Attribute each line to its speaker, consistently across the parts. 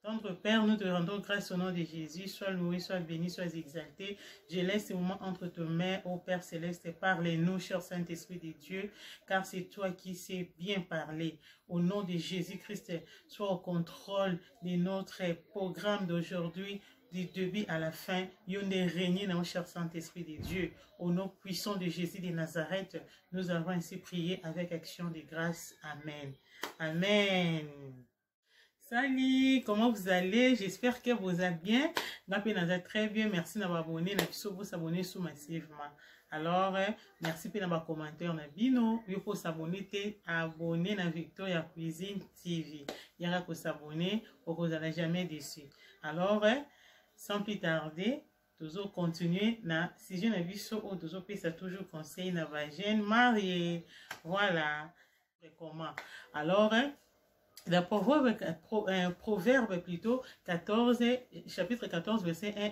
Speaker 1: Tendre Père, nous te rendons grâce au nom de Jésus. Sois loué, sois béni, sois exalté. Je laisse ce moment entre tes mains, ô Père Céleste. Parlez-nous, cher Saint-Esprit de Dieu, car c'est toi qui sais bien parler. Au nom de Jésus-Christ, sois au contrôle de notre programme d'aujourd'hui, du début à la fin. Yonde régner dans le cher Saint-Esprit de Dieu. Au nom puissant de Jésus de Nazareth, nous avons ainsi prié avec action de grâce. Amen. Amen. Salut, comment vous allez? J'espère que vous allez bien. Très bien. Merci de vous abonner. Vous abonner sous massivement. Alors, merci pour vos commentaires. Il faut s'abonner. Abonner à Victoria Cuisine TV. Il y a que s'abonner pour que vous n'allez jamais déçu. Alors, sans plus tarder, toujours continuer. Si je n'ai vu ça, toujours ça toujours conseil na vagine mariée. Voilà. Comment? Alors, le proverbe plutôt 14, chapitre 14, verset 1.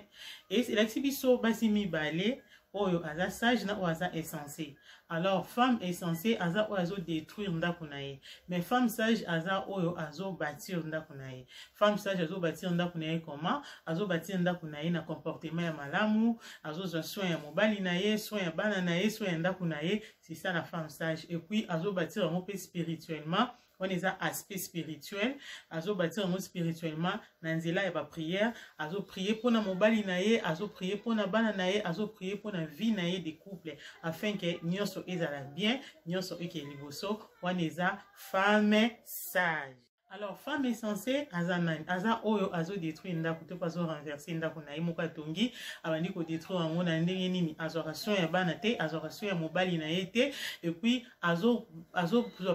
Speaker 1: Et c'est l'exhibition basimi balé, oyo aza sage na oaza insensé. Alors, femme insensée, aza oazo détruire ndakunaye. Mais femme sage, aza oyo azo bâtir ndakunaye. Femme sage, azo bâtir ndakunaye comment? Azo bâtir ndakunaye na comportement ya malamu, azo soin ya mobali naye, soin ya bana naye, soin ya ndakunaye. C'est ça la femme sage. Et puis, azo bâtir un peu spirituellement. On est à aspect spirituel, azo bâtir un mot spirituellement, nanzela et ba prière, azo prier pour na mobali naye, azo prier pour na bana naye, azo prier pour na vie naye des couples, afin que nyonso ezala bien, nyonso eke liboso, on est à femme sage. Alors, femme est censée, aza oyo azo détruire ndaku, to pas renverser ndaku na imo katongi, abandi ko détruire en mona ndenge nini, azoration ya bana te, azoration ya mobali na yete, et puis azo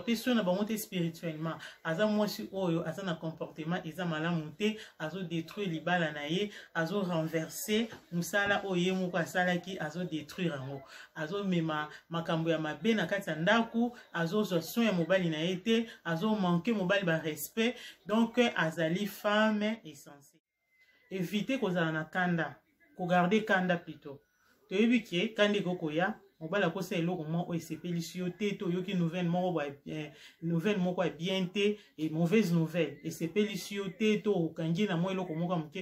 Speaker 1: pessoa na bamonte spirituellement, aza mwasi oyo aza na comportement, eza malamu te, azo détruire libala na ye, azo renverser musala oye moko asalaki, azo détruire yango, azo mema makambo ya mabe na kati ya ndaku, azo zoation ya mobali na yete, azo manquer mobali ba respect. Donc, azali femme essentielle. Évitez qu'on a na kanda, qu'on garde kanda plutôt. Tu as vu que kanda gokoya, on va la cause et l'eau comment on s'appelle sur této yoki nouvelle mot bien té et mauvaise nouvelle et c'est peli sur této kanji na moi l'eau comment comme que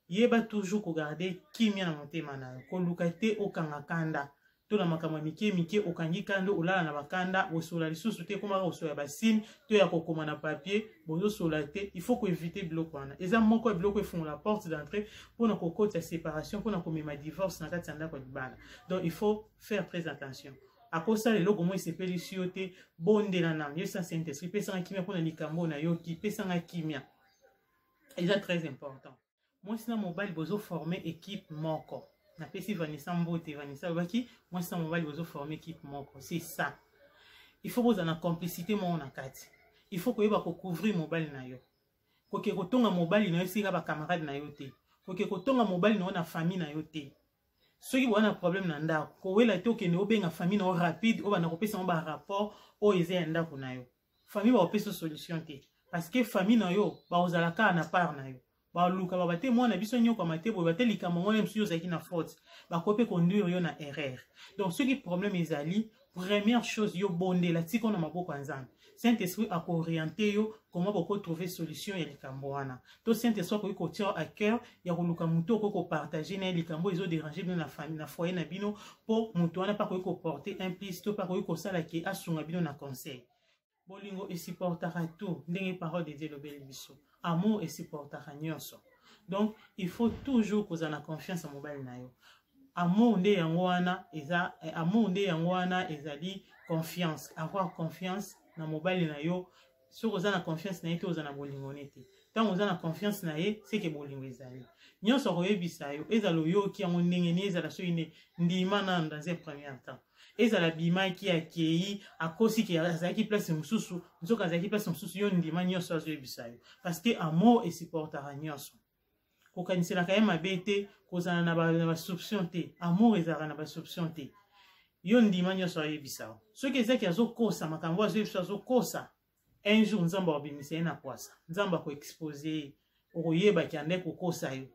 Speaker 1: yeba toujours qu'on garde kimia na monte mana, qu'on lukate au kanga to na makamwa mike okangi kando olala na bakanda osola lisusu te komaka osola basine to ya kokoma na papier bozo sola te. Il faut éviter bloc wana eza moko bloc font la porte d'entrée pour na kokota séparation pour na komema divorce na kati anda ko dibana. Donc il faut faire très attention à cause ça les logo moi c'est pelicioté bonde na nam yo ça Saint-Esprit pesa kimia pour na likambo na yo ki pesa kimia c'est très important. Moi sina mobile bozo former équipe moko na pesi Vanessa Mbote, Vanessa Obaki, moi ça mobile bozo former équipe moko, c'est ça. Il faut vous en la complicité mon nakati. Il faut que vous couvrir mobile na yo. Ko ke ko tonga mobile na yo sika ba camarade na yo te. Ko ke ko tonga mobile na famille na yo te. Ceux qui ont un problème na ndako, ko wela te ke no benga famille na rapide, o ba na ko pesa ba rapport o eze ndako na yo. Famille ba pesa solution te. Parce que famille na yo ba ozalaka na part na yo. Ba luka ba bate mwana biso nyoko mate bo bate likama mwana msuyo zaki na faute ba kope conduire yo na erreur. Donc ce qui problème ezali première chose yo bonde la tiko na maboko nzambe. Saint-Esprit a orienté yo comment boko trouver solution ya likambo wana. To Saint-Esprit ko tient à cœur ya ko luka muto ko partager na likambo ezo déranger bien na famille na foyer na bino pour muto wana pas ko porter implicite pas ko sala ki asunga bino na conseil. Bolingo et supportera tout ndenge parole de Dieu le bel biso. Amour et supportera nyonso. Donc il faut toujours que vous ayez confiance en mobile na yo. Amour nde yango wana eza amour nde yango wana ezali confiance, avoir confiance na mobile na yo. Si vous avez confiance na yo, vous avez bolingo nete. Tant vous avez confiance na ye, c'est que bolingo ezali. Nyonso koyebisa yo ezalo yo ki yango ndenge ni ezala so ine ndima na dans un premier temps. Ezala bima ki akei akosi ki azaki place mususu nzoka azaki place mususu yo ndima nyonso azo yebisayo parce que amour et supportera nyonso ko kanisela ka yema bete kozana na ba soupçon te amour ezara na ba soupçon te yo ndima nyonso yebisayo soki ezaki azokosa makambo azo yebisayo azokosa un jour nzamba obimisa na kwasa nzamba ko exposer okoyeba ki ande kokosa yo.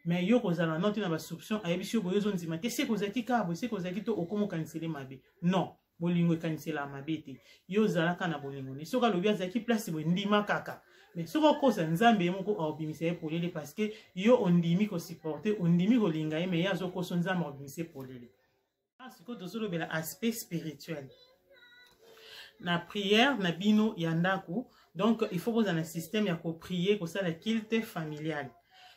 Speaker 1: Mais yo kozala noti na ba soupçon ayebisi yo boyo zo ndima te se kozaki kabo se kozaki to okomo kanisele mabe non bolingo ekanisela mabete yo zalaka na bolingo ne soka lobi azaki place bo ndima kaka mais soka kosa nzambe moko obimisa polele parce que yo ondimi ko supporter ondimi ko linga mais ya zo koso nzambe obimisa polele siko tozolo bela aspect spirituel na prière na bino yandaku donc il faut poser un système ya ko prier ko ça la culte familial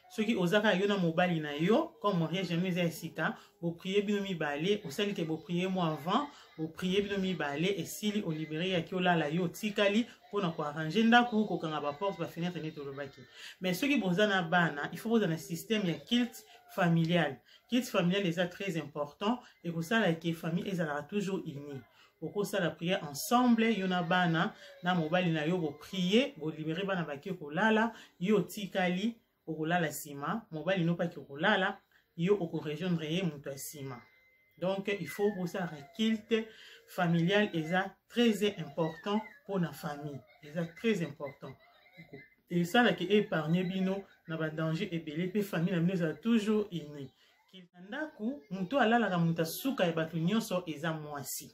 Speaker 1: ceux qui osaka yo na mobali na yo comme mariage jamais esika vous priez bino mibale osali ke vous priez moi avant vous priez bino mibale et sili au libéré ya ki olala yo tikali pour na ko arranger ndaku ko kanga ba porte ba fenêtre ni to lobaki mais ceux qui bozana bana il faut poser un système ya culte familial. Culte familial est très important et pour ça la famille est toujours unie. Pour ça la prière ensemble yona bana na mobali na yo bo prier bo libérer bana baki ko lala yo tikali ko lala sima mobali no pa ki ko lala yo ko rejoindre ye muto sima. Donc il faut pour ça la culte familial est très important pour la famille. C'est très important. Et ça là qui épargne bino na ba danger et belé pe famille na bino est toujours unie. Kilanda-ku, muto alala muta suka e batu nyonso eza mwasi.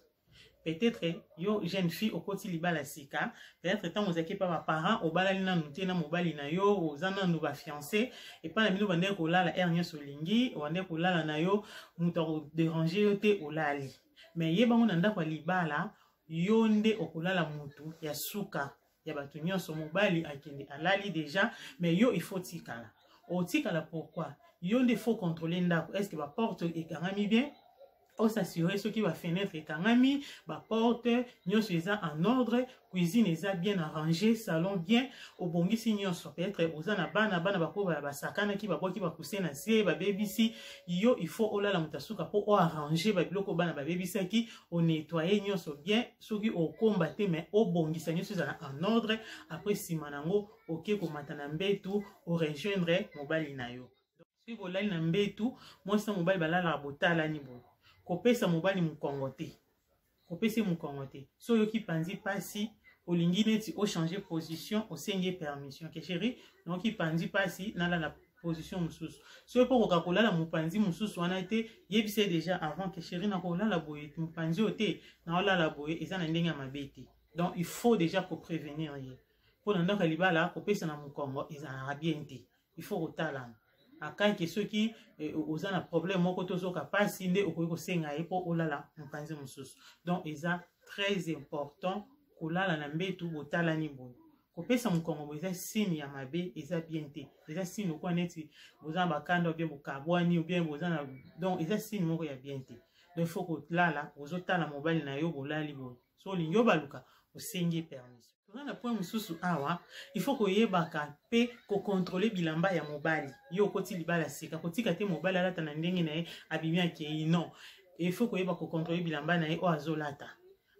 Speaker 1: Peut-être yo jeune fille au koti libala sika, peut-être tant vous pas ma parents au balali na nuté na mobali na yo ozana no ba fiancé et pas na bino bande ko lala ernye solingi wande ko lala na yo muta ko déranger yo te olali. Mais ye bango nanda kwa libala yonde okolala mutu ya suka ya batu nyonso mobali akende alali déjà mais yo il faut tikala. O tikala pourquoi? Il faut contrôler ndako. Est-ce que la porte est carrément bien? On s'assurer ce qui va fenêtre est carrément la porte, nous sommes en ordre, cuisine est bien arrangée, salon bien, au bon ici nous sommes peut-être aux anabana bana bako ba sakana qui va pousser na sie ba baby si yo il faut ola la mutasuka pour arranger ba biloko bana ba baby si qui on nettoyer nous sommes bien, ceux qui au combattre mais au bon ici nous sommes en ordre après si manango OK ko matana mbetu au rejoindre mobali na yo. Si vous l'avez na mbetu, moi c'est mobile balala botala ni bo. Kopesa mobile mukongote. Kopesa mukongote. So yo ki panzi pasi olingi neti o changer position o senge permission. Ke chéri, donc ki panzi pasi nala na position mususu. So pour kokakola la mupanzi mususu wana te yebise déjà avant que chéri na kola la boye mupanzi ote na ola la boye eza na ndenge mabete. Donc il faut déjà ko prévenir ye. Pour nanda kalibala kopesa na mukongo eza na bien te. Il faut rotala. Akai que ceux qui ont un problème moko tozoka pasi nde okoki kosenga ye po olala mpanzi mususu. Donc eza très important kolala na mbetu botala ni boye. Kopesa mukongo eza signe ya mabe eza bien te. Eza signe ko neti bozana bakanda bien bokabwani ou bien bozana donc eza signe moko ya bien te. Donc il faut kolala ozotala mobali na yo bolali boye. So lingo baluka osengi permission. Dans le point mususu awa, il faut que yebaka pe ko contrôler bilamba ya mobali. Yo koti libala sika, koti kate mobali alata na ndenge na ye abimia ke non. Il faut que yebaka ko contrôler bilamba na ye o azolata.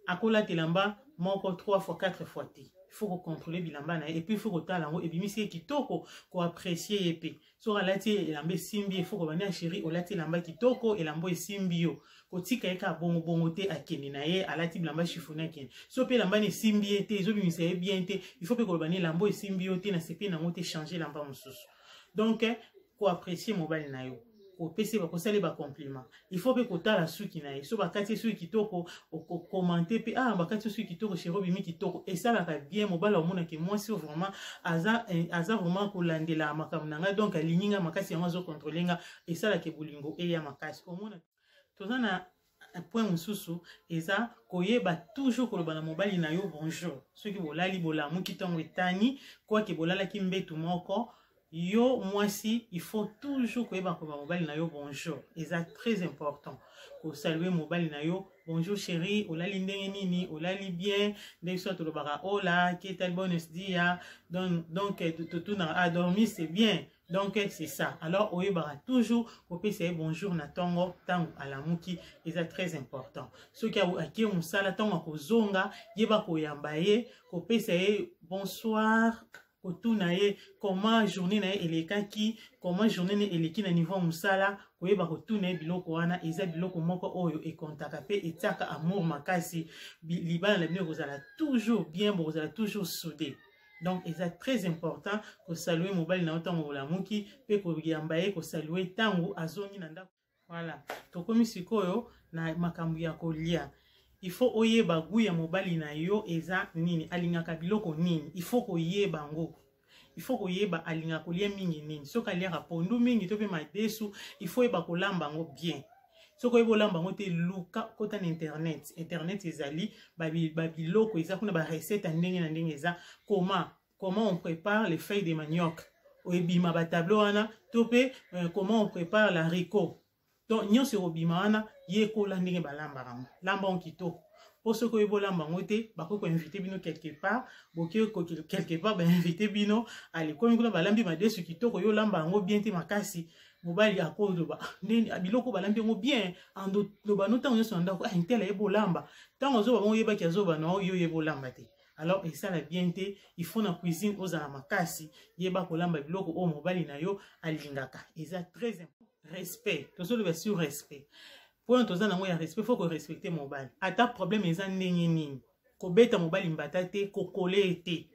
Speaker 1: Akola telamba moko 3 fois 4 fois te. Il faut ko contrôler bilamba na ye et puis il faut ko tala ngo ebimisi kitoko ko apprécier epé. So alati elamba simbi, il faut ko bana chéri olati elamba kitoko elambo esimbi yo. Kotika eka bongo bongo te akeni na ye alati bilamba chiffonné akeni so pe lamba ne simbi ete ezo bimisa ye bien te il faut pe ko bani lambo esimbi yo te na sepe na ngote changer lamba mususu donc ko apprécier mobile na yo ko pese ba ko sale ba compliment il faut pe ko tala suki na ye so ba kati suki kitoko ko commenter pe ba kati suki kitoko chéro bimi kitoko et ça la bien mobile au mona ke moi si vraiment aza vraiment ko landela makamnanga donc alininga makasi yango zo contrôler nga et ça la ke bulingo e ya makasi au mona. Tozana un point mususu eza koyeba toujours koloba na mobali na yo bonjour. Ceux qui bolali bolamu kitongo etani quoi que bolala ki mbetu moko yo mwasi il faut toujours koyeba koloba mobali na yo bonjour. Eza très important. Ko saluer mobali na yo bonjour chérie, olali ndenge nini, olali bien, ndenge soit tolobaka hola, que tal bonus dia. Donc tout a dormi c'est bien. Donc c'est ça. Alors oyebara toujours pour pese bonjour na tongo tango alamuki eza très important. Ceux qui a aki musala tango ko zonga yeba ko yambaye ko pese bonsoir ko tunaye comment journée na elekaki comment journée na eleki na niveau musala ko yeba ko tunaye biloko wana eza biloko moko oyo e kontaka pe etaka amour makasi libala na bino kozala toujours bien bozala toujours soudé. Donc, c'est très important que saluer mobile na otango bolamuki pe ko yambaye ko saluer tango azongi nanda. Voilà. To komi sikoyo na makambu ya kolia. il faut oyeba goût ya mobali na yo eza nini, alingaka biloko nini, il faut koyeba ngo. Il faut koyeba alinga kolia mingi nini. Soka liaka pondu mingi to pe madesu, il faut yeba kolamba ngo bien. Soka yeba kolamba ngo te luka kota na internet. Internet ezali babiloko eza kuna ba recette ndenge na ndenge eza comment on prépare les feuilles de manioc. Oyebima ba tableau wana to pe comment on prépare la haricot. Donc nyonso obima wana yekola ndenge balamba rango. Lamba on kitoko. Pour ceux qui veulent l'embangouter, bako ko inviter bino quelque part, boki ko quelque part ba inviter bino ali ko ngula balambi madesu kitoko yo lamba ngo bien te makasi mobali akodo ba ndeni abiloko balambi ngo bien ando lo banota ngo sonda ko intela yebo lamba tango zo ba ngo yeba ki zo ba no yo yebo lamba te. Alors et ça la bien te il faut na cuisine ozala makasi yeba ko lamba biloko o mobali na yo alingaka. Et ça très important. Respect. Tout ça le sur respect. Pour un toza nango ya respect, faut que respecter mobile. Ata problème eza ndenge nini. Ko beta mobile mbata te, ko coller te.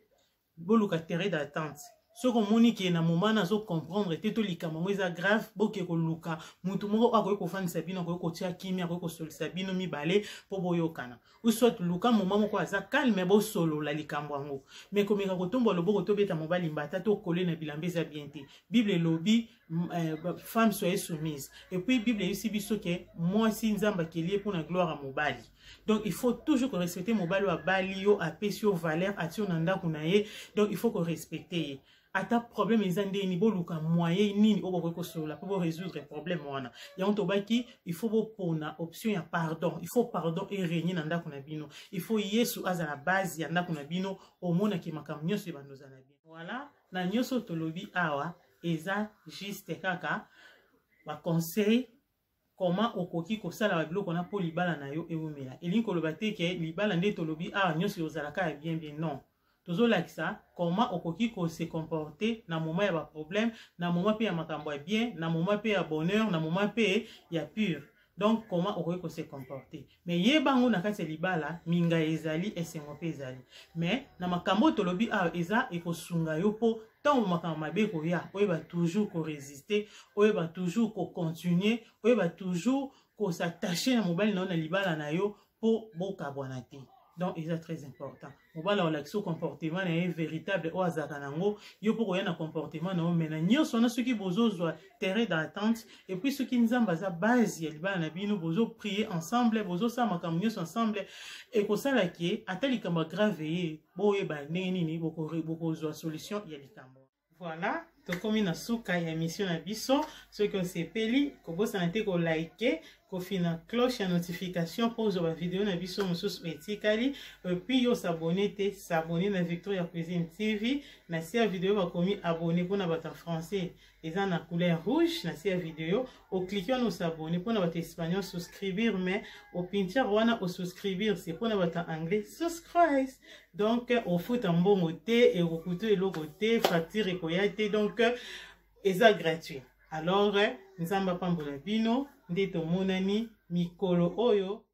Speaker 1: Boluka terrain d'attente. Ce qu'on moni ki na moment na zo comprendre te to likama mo eza grave, boke ko luka. Mutu moko akoy ko fan sabino ko tia kimi akoy ko sol sabino mi balé po boyokana. Ou soit luka moment moko aza calme bo solo la likambo ngo. Mais comme ka ko tombo lo boko to beta mobile mbata to coller na bilambe za bien te. Bible lobi femme soyez soumise. Et puis Bible ici biso ke moi si nzamba ki lié pour la gloire à mobali. Donc il faut toujours que respecter mobali wa bali yo apesio valeur atio nanda kunaye. Donc il faut que respecter. Ata problème ezande ni boluka moyen nini obo ko sola pour résoudre problème wana. Ya on tobaki il faut pona option ya pardon. Il faut pardon et régner nanda kuna bino. Il faut yesu aza la base ya nanda kuna bino au mona ki makam nyoso bandoza na bino. Voilà, na nyoso tolobi awa eza juste kaka ba conseil comment okoki ko sala ba biloko na po libala na yo ewumela. Elinko lobate ke libala nde tolobi awa nyoso ozalaka bien non. Toujours like ça, comment okoki ko se comporter na moment ya ba problème, na moment pe ya makambo ya bien, na moment pe ya bonheur, na moment pe ya pur. Donc comment okoki ko se comporter. Mais yebango na kati libala minga ezali esengo pe ezali. Mais na makambo tolobi a eza ekosunga yo po tant makambo mabe ko ya, oyeba toujours ko résister, oyeba toujours ko continuer, oyeba toujours ko s'attacher na mobali na libala na yo po boka bonate. Donc, c'est très important. On va là, l'action comportement est véritable au Azakanango. Yo pour rien un comportement, non, mais nous sommes ceux qui bozo soit terrain d'attente. Et puis ceux qui nous ont basé base, il y a nous bozo prier ensemble, bozo ça ma communion ensemble. Et que ça là qui est, à tel comme grave, boye ba neni beaucoup soit solution, il y a les cambo. Voilà. Donc comme une souka ya mission na biso, ceux qui ont ces peli, ko bossa na te ko liker, ko fina cloche ya notification pour la vidéo na biso mususu etikali, puis yo s'abonner na Victoria Cuisine TV, na si la vidéo va commis abonner pour na bata français, ils en a couleur rouge na si la vidéo, au cliquer on s'abonner pour na bata espagnol souscribir, mais au pincher wana au souscribir c'est pour na bata anglais subscribe. Donc au foot en bon côté et au couteau et l'autre côté, facture et koyate donc c'est gratuit. Alors, nous avons pas bino, ndito monani, mikolo oyo.